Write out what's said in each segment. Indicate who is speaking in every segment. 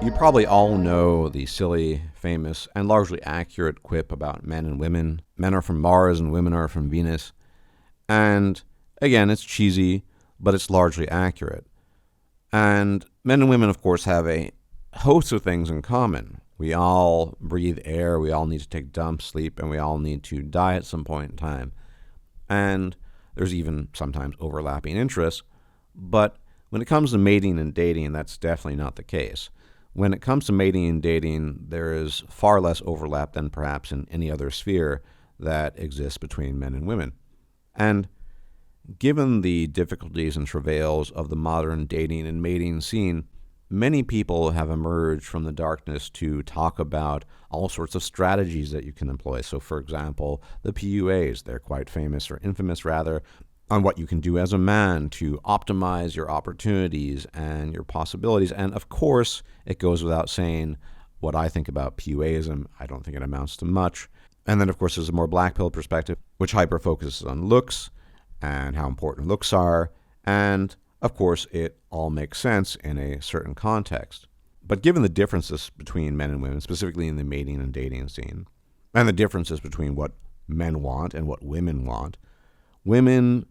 Speaker 1: You probably all know the silly, famous, and largely accurate quip about men and women. Men are from Mars and women are from Venus. And again, it's cheesy, but it's largely accurate. And men and women, of course, have a host of things in common. We all breathe air, we all need to take dumps, sleep, and we all need to die at some point in time. And there's even sometimes overlapping interests. But when it comes to mating and dating, that's definitely not the case. When it comes to mating and dating, there is far less overlap than perhaps in any other sphere that exists between men and women. And given the difficulties and travails of the modern dating and mating scene, many people have emerged from the darkness to talk about all sorts of strategies that you can employ. So, for example, the PUAs, they're quite famous, or infamous rather, on what you can do as a man to optimize your opportunities and your possibilities. And of course, it goes without saying what I think about PUAism. I don't think it amounts to much. And then, of course, there's a more black pill perspective, which hyper-focuses on looks and how important looks are. And, of course, it all makes sense in a certain context. But given the differences between men and women, specifically in the mating and dating scene, and the differences between what men want and what women want, women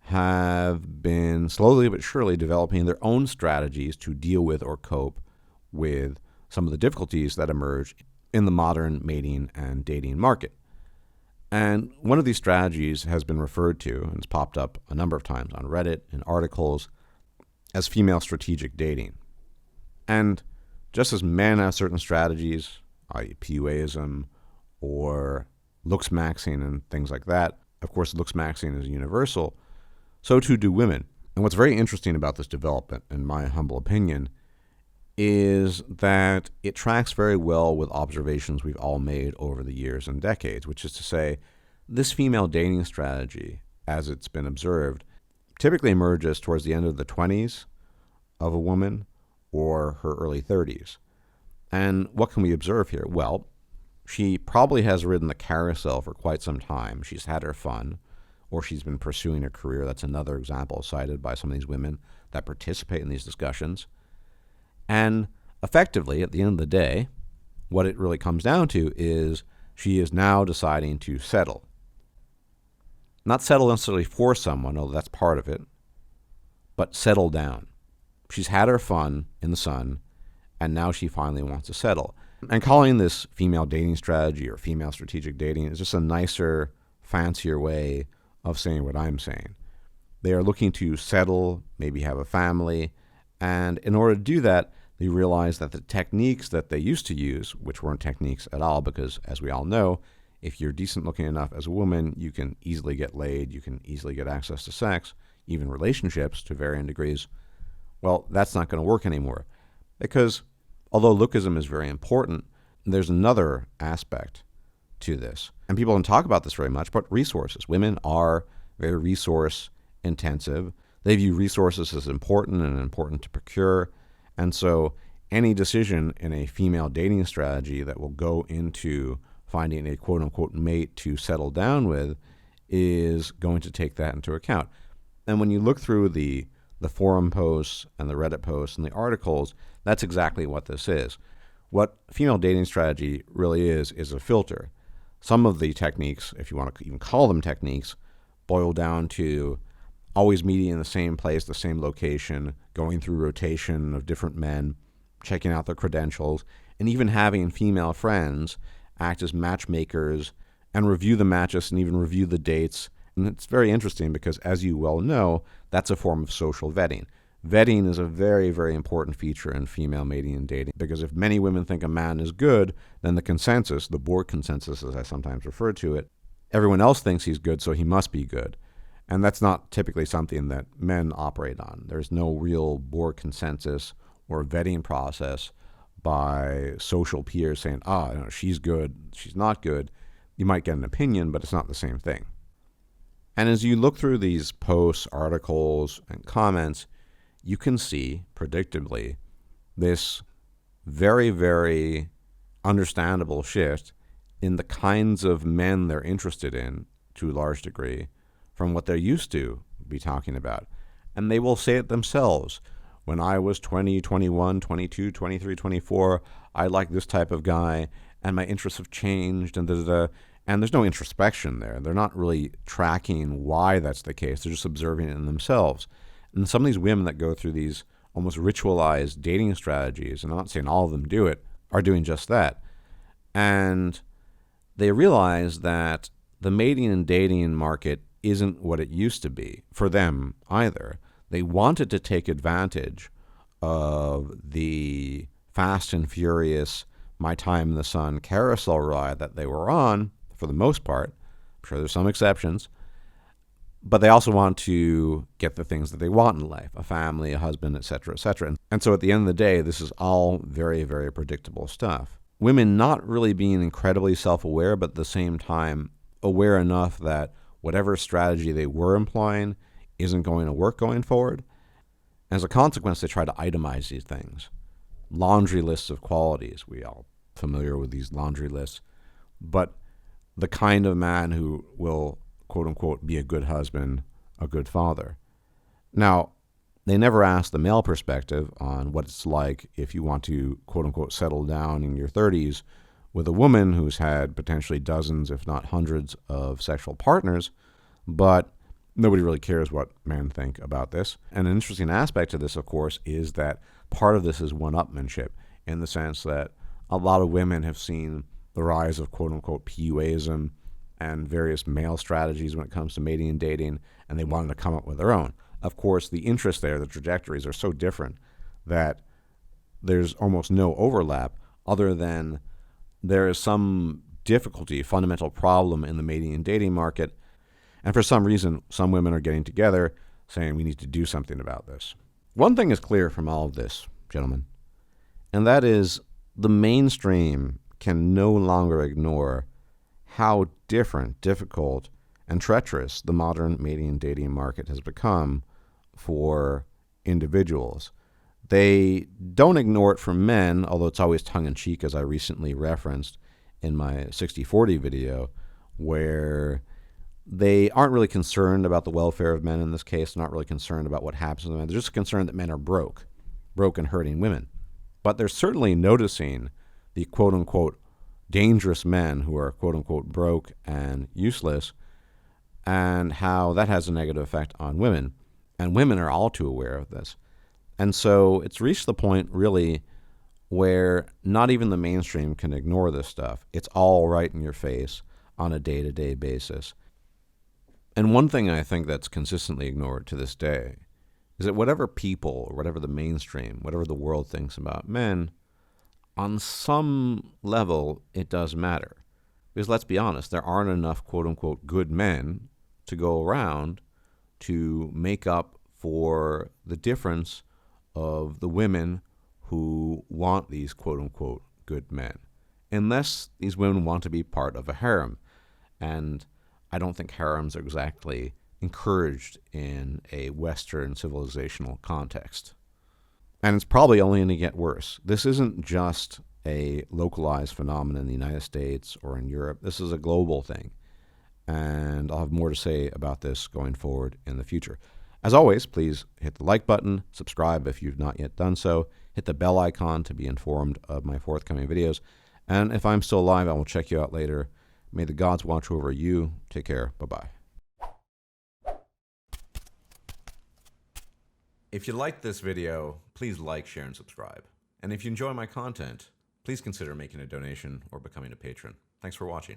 Speaker 1: have been slowly but surely developing their own strategies to deal with or cope with some of the difficulties that emerge in the modern mating and dating market. And one of these strategies has been referred to, and it's popped up a number of times on Reddit, in articles, as female strategic dating. And just as men have certain strategies, i.e. PUAism or looks maxing and things like that, of course looks maxing is universal, so too do women. And what's very interesting about this development, in my humble opinion, is that it tracks very well with observations we've all made over the years and decades, which is to say, this female dating strategy, as it's been observed, typically emerges towards the end of the 20s of a woman or her early 30s. And what can we observe here? Well, she probably has ridden the carousel for quite some time. She's had her fun, or she's been pursuing a career. That's another example cited by some of these women that participate in these discussions. And effectively, at the end of the day, what it really comes down to is she is now deciding to settle. Not settle necessarily for someone, although that's part of it, but settle down. She's had her fun in the sun, and now she finally wants to settle. And calling this female dating strategy or female strategic dating is just a nicer, fancier way of saying what I'm saying. They are looking to settle, maybe have a family, and in order to do that, they realize that the techniques that they used to use, which weren't techniques at all, because as we all know, if you're decent looking enough as a woman, you can easily get laid, you can easily get access to sex, even relationships to varying degrees. Well, that's not going to work anymore, because although lookism is very important, there's another aspect to this. And people don't talk about this very much, but resources. Women are very resource intensive. They view resources as important and important to procure. And so any decision in a female dating strategy that will go into finding a quote-unquote mate to settle down with is going to take that into account. And when you look through the forum posts and the Reddit posts and the articles, that's exactly what this is. What female dating strategy really is a filter. Some of the techniques, if you want to even call them techniques, boil down to always meeting in the same place, the same location, going through rotation of different men, checking out their credentials, and even having female friends act as matchmakers and review the matches and even review the dates. And it's very interesting because, as you well know, that's a form of social vetting. Vetting is a very, very important feature in female mating and dating, because if many women think a man is good, then the consensus, the Borg consensus as I sometimes refer to it, everyone else thinks he's good, so he must be good. And that's not typically something that men operate on. There's no real Borg consensus or vetting process by social peers saying, she's good, she's not good. You might get an opinion, but it's not the same thing. And as you look through these posts, articles, and comments, you can see, predictably, this very, very understandable shift in the kinds of men they're interested in, to a large degree, from what they're used to be talking about. And they will say it themselves. when I was 20, 21, 22, 23, 24, I liked this type of guy, and my interests have changed, and da-da-da. And there's no introspection there. They're not really tracking why that's the case. They're just observing it in themselves. And some of these women that go through these almost ritualized dating strategies, and I'm not saying all of them do it, are doing just that. And they realize that the mating and dating market isn't what it used to be for them either. They wanted to take advantage of the fast and furious My Time in the Sun carousel ride that they were on, for the most part. I'm sure there's some exceptions. But they also want to get the things that they want in life, a family, a husband, etc., etc. And so at the end of the day, this is all very, very predictable stuff. Women not really being incredibly self-aware, but at the same time aware enough that whatever strategy they were employing isn't going to work going forward. As a consequence, they try to itemize these things. Laundry lists of qualities. We all familiar with these laundry lists. But the kind of man who will, quote unquote, be a good husband, a good father. Now, they never ask the male perspective on what it's like if you want to, quote unquote, settle down in your 30s with a woman who's had potentially dozens, if not hundreds, of sexual partners, but nobody really cares what men think about this. And an interesting aspect to this, of course, is that part of this is one-upmanship, in the sense that a lot of women have seen the rise of quote-unquote PUAism and various male strategies when it comes to mating and dating, and they wanted to come up with their own. Of course, the interests there, the trajectories are so different that there's almost no overlap, other than there is some difficulty, fundamental problem in the mating and dating market, and for some reason, some women are getting together saying we need to do something about this. One thing is clear from all of this, gentlemen, and that is the mainstream can no longer ignore how different, difficult, and treacherous the modern mating and dating market has become for individuals. They don't ignore it for men, although it's always tongue-in-cheek, as I recently referenced in my 60-40 video, where they aren't really concerned about the welfare of men in this case, not really concerned about what happens to them. They're just concerned that men are broke and hurting women. But they're certainly noticing the quote-unquote dangerous men who are quote-unquote broke and useless, and how that has a negative effect on women. And women are all too aware of this. And so it's reached the point, really, where not even the mainstream can ignore this stuff. It's all right in your face on a day-to-day basis. And one thing I think that's consistently ignored to this day is that whatever people, or whatever the mainstream, whatever the world thinks about men, on some level, it does matter. Because let's be honest, there aren't enough quote-unquote good men to go around to make up for the difference of the women who want these quote-unquote good men, unless these women want to be part of a harem. And I don't think harems are exactly encouraged in a Western civilizational context. And it's probably only going to get worse. This isn't just a localized phenomenon in the United States or in Europe. This is a global thing. And I'll have more to say about this going forward in the future. As always, please hit the like button, subscribe if you've not yet done so, hit the bell icon to be informed of my forthcoming videos, and if I'm still alive, I will check you out later. May the gods watch over you. Take care. Bye-bye. If you liked this video, please like, share, and subscribe. And if you enjoy my content, please consider making a donation or becoming a patron. Thanks for watching.